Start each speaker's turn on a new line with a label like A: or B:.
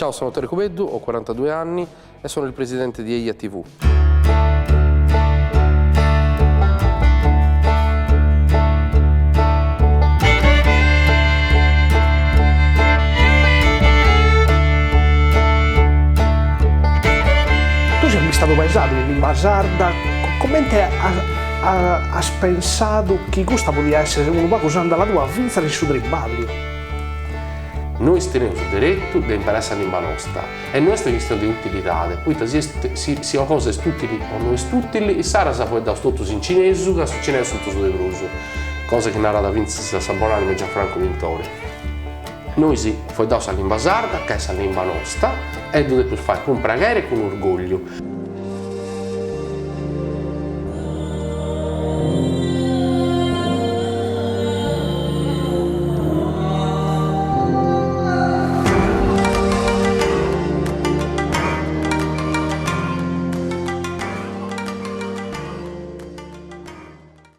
A: Ciao, sono Tere Cubeddu, ho 42 anni e sono il presidente di Eia TV.
B: Tu sei stato paesato in Lingua Sarda, come te has pensato che questo poteva essere un po' usando la tua vita e su Tribaglio?
A: Noi stiamo su diritto di imparare la lingua nostra e non è una questione di utilità, poi se una cosa è utile o non è utile, e Sara sa poi da tutto in cinese, che su cinese tutto su de bruso, cosa che narra da Vincenzo Sabonani e Gianfranco Vintori. Noi si poi da la lingua sarda, che è la lingua nostra, e dove per fare con preghiera e con orgoglio.